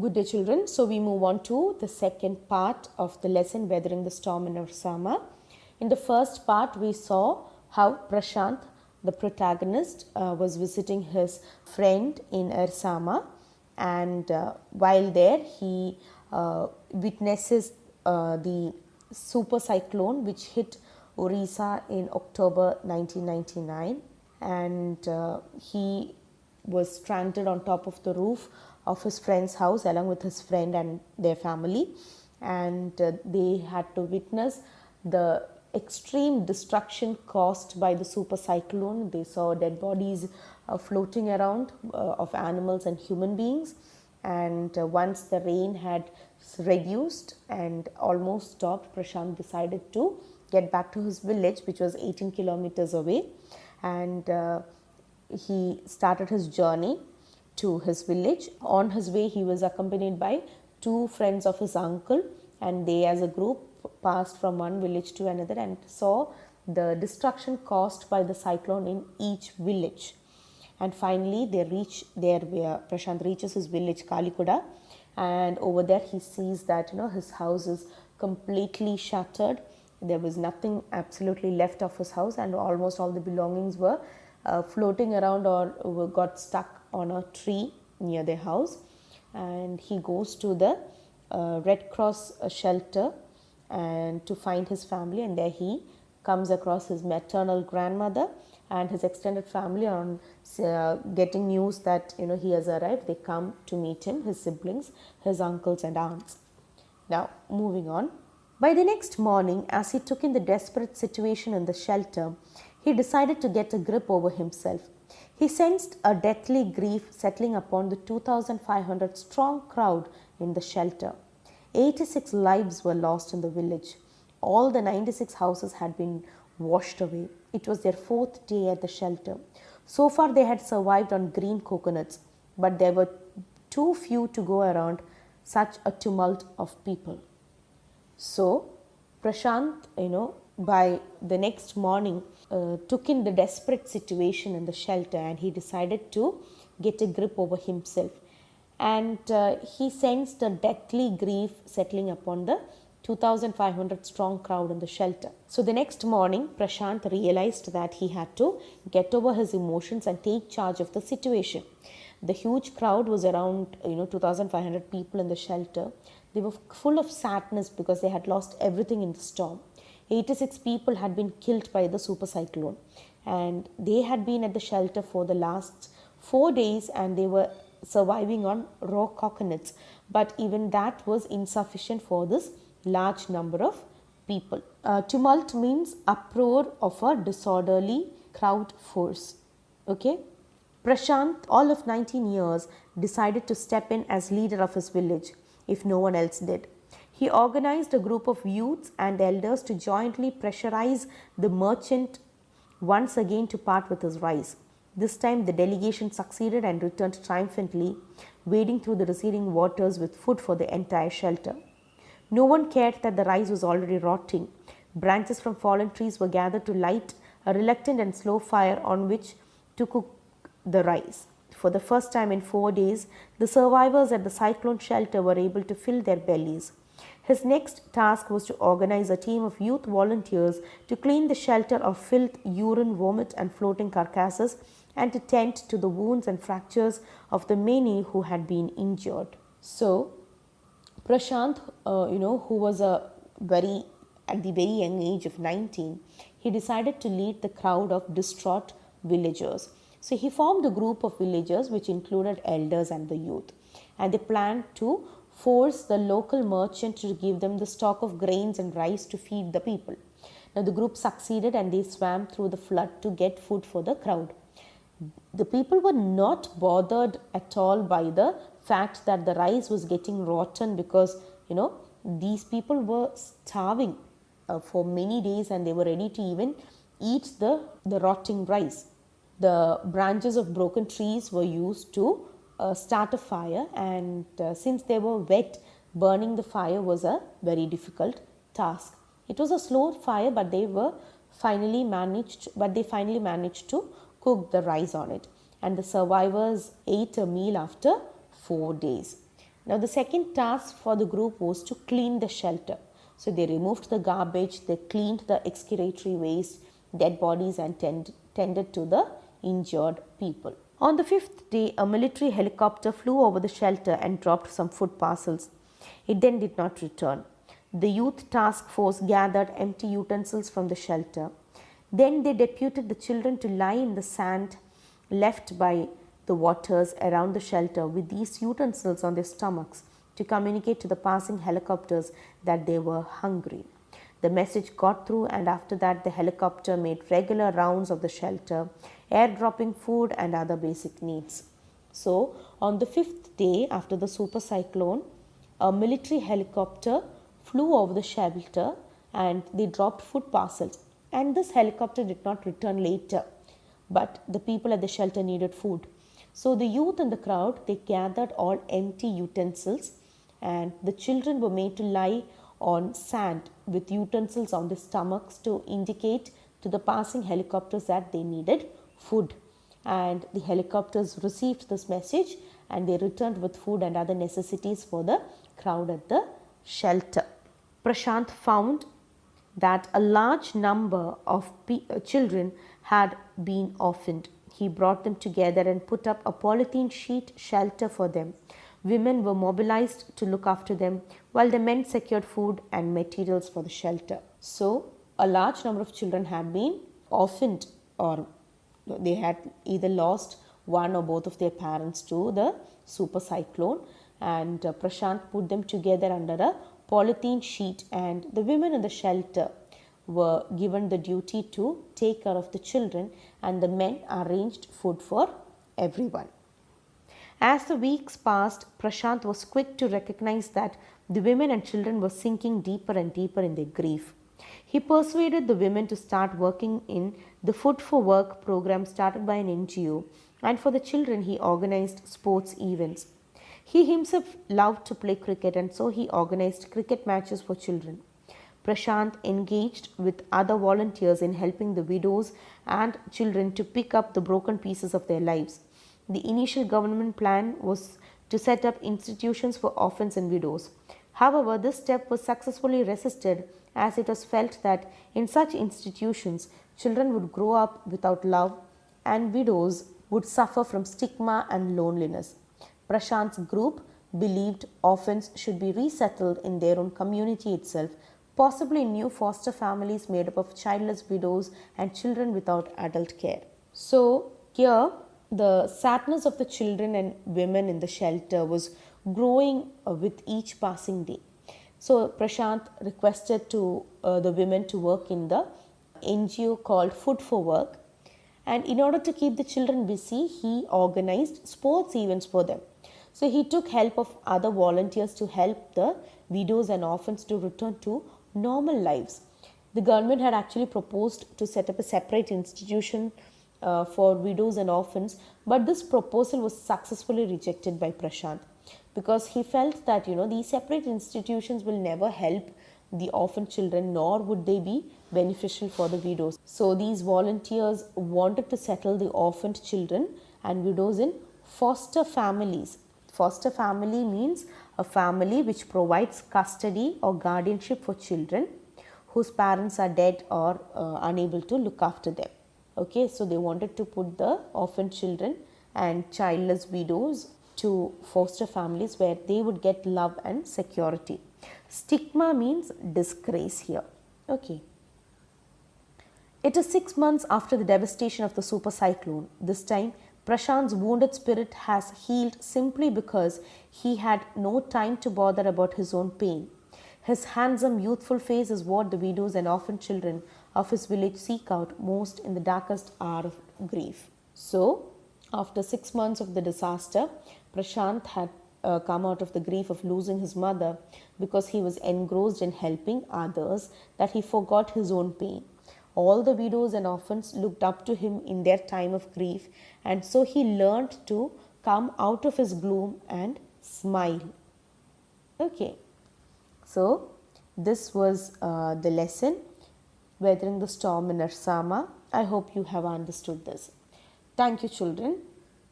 Good day, children. So we move on to the second part of the lesson, Weathering the Storm in Ersama. In the first part, we saw how Prashant, the protagonist, was visiting his friend in Ersama, and while there, he witnesses the super cyclone which hit Orissa in October 1999, and he was stranded on top of the roof of his friend's house along with his friend and their family, and they had to witness the extreme destruction caused by the super cyclone. They saw dead bodies floating around of animals and human beings, and once the rain had reduced and almost stopped, Prashant decided to get back to his village, which was 18 kilometers away, and he started his journey to his village. On his way, he was accompanied by two friends of his uncle, and they as a group passed from one village to another and saw the destruction caused by the cyclone in each village. And finally, they reach there where Prashant reaches his village, Kalikuda, and over there he sees that his house is completely shattered. There was nothing absolutely left of his house, and almost all the belongings were floating around or got stuck on a tree near their house. And he goes to the Red Cross shelter and to find his family, and there he comes across his maternal grandmother and his extended family. On getting news that he has arrived, they come to meet him, his siblings, his uncles and aunts. Now moving on. By the next morning, as he took in the desperate situation in the shelter, he decided to get a grip over himself. He sensed a deathly grief settling upon the 2,500 strong crowd in the shelter. 86 lives were lost in the village. All the 96 houses had been washed away. It was their fourth day at the shelter. So far they had survived on green coconuts, but there were too few to go around such a tumult of people. So Prashant, by the next morning, took in the desperate situation in the shelter, and he decided to get a grip over himself. And he sensed a deathly grief settling upon the 2,500 strong crowd in the shelter. So the next morning, Prashant realized that he had to get over his emotions and take charge of the situation. The huge crowd was around 2,500 people in the shelter. They were full of sadness because they had lost everything in the storm. 86 people had been killed by the super cyclone, and they had been at the shelter for the last 4 days, and they were surviving on raw coconuts, but even that was insufficient for this large number of people. Tumult means uproar of a disorderly crowd force. Okay. Prashant, all of 19 years, decided to step in as leader of his village if no one else did. He organized a group of youths and elders to jointly pressurize the merchant once again to part with his rice. This time the delegation succeeded and returned triumphantly, wading through the receding waters with food for the entire shelter. No one cared that the rice was already rotting. Branches from fallen trees were gathered to light a reluctant and slow fire on which to cook the rice. For the first time in 4 days, the survivors at the cyclone shelter were able to fill their bellies. His next task was to organize a team of youth volunteers to clean the shelter of filth, urine, vomit and floating carcasses, and to tend to the wounds and fractures of the many who had been injured. So Prashant, who was at the very young age of 19, he decided to lead the crowd of distraught villagers. So he formed a group of villagers which included elders and the youth, and they planned to force the local merchant to give them the stock of grains and rice to feed the people. Now the group succeeded, and they swam through the flood to get food for the crowd. The people were not bothered at all by the fact that the rice was getting rotten, because these people were starving for many days, and they were ready to even eat the rotting rice. The branches of broken trees were used to start a fire, and since they were wet, burning the fire was a very difficult task. It was a slow fire, but they finally managed to cook the rice on it, and the survivors ate a meal after 4 days. Now the second task for the group was to clean the shelter. So they removed the garbage, they cleaned the excretory waste, dead bodies, and tended to the injured people. On the fifth day, a military helicopter flew over the shelter and dropped some food parcels. It then did not return. The youth task force gathered empty utensils from the shelter. Then they deputed the children to lie in the sand left by the waters around the shelter with these utensils on their stomachs to communicate to the passing helicopters that they were hungry. The message got through, and after that, the helicopter made regular rounds of the shelter, airdropping food and other basic needs. So, on the fifth day after the super cyclone, a military helicopter flew over the shelter and they dropped food parcels. And this helicopter did not return later, but the people at the shelter needed food. So the youth in the crowd, they gathered all empty utensils, and the children were made to lie on sand with utensils on their stomachs to indicate to the passing helicopters that they needed food. And the helicopters received this message and they returned with food and other necessities for the crowd at the shelter. Prashant found that a large number of children had been orphaned. He brought them together and put up a polythene sheet shelter for them. Women were mobilized to look after them, while the men secured food and materials for the shelter. So, a large number of children had been orphaned, or they had either lost one or both of their parents to the super cyclone, and Prashant put them together under a polythene sheet, and the women in the shelter were given the duty to take care of the children, and the men arranged food for everyone. As the weeks passed, Prashant was quick to recognize that the women and children were sinking deeper and deeper in their grief. He persuaded the women to start working in the Food for Work program started by an NGO, and for the children he organized sports events. He himself loved to play cricket, and so he organized cricket matches for children. Prashant engaged with other volunteers in helping the widows and children to pick up the broken pieces of their lives. The initial government plan was to set up institutions for orphans and widows. However, this step was successfully resisted, as it was felt that in such institutions, children would grow up without love and widows would suffer from stigma and loneliness. Prashant's group believed orphans should be resettled in their own community itself, possibly in new foster families made up of childless widows and children without adult care. So, here the sadness of the children and women in the shelter was growing with each passing day. So, Prashant requested to the women to work in the NGO called Food for Work, and in order to keep the children busy, he organized sports events for them. So he took help of other volunteers to help the widows and orphans to return to normal lives. The government had actually proposed to set up a separate institution for widows and orphans, but this proposal was successfully rejected by Prashant, because he felt that these separate institutions will never help the orphan children, nor would they be beneficial for the widows. So these volunteers wanted to settle the orphaned children and widows in foster families. Foster family means a family which provides custody or guardianship for children whose parents are dead or unable to look after them. Okay, so they wanted to put the orphan children and childless widows to foster families where they would get love and security. Stigma means disgrace here. Okay. It is 6 months after the devastation of the super cyclone. This time, Prashant's wounded spirit has healed simply because he had no time to bother about his own pain. His handsome, youthful face is what the widows and orphan children of his village seek out most in the darkest hour of grief. So, after 6 months of the disaster, Prashant had come out of the grief of losing his mother because he was engrossed in helping others that he forgot his own pain. All the widows and orphans looked up to him in their time of grief, and so he learned to come out of his gloom and smile. Okay, so this was the lesson, Weathering the Storm in Ersama. I hope you have understood this. Thank you, children.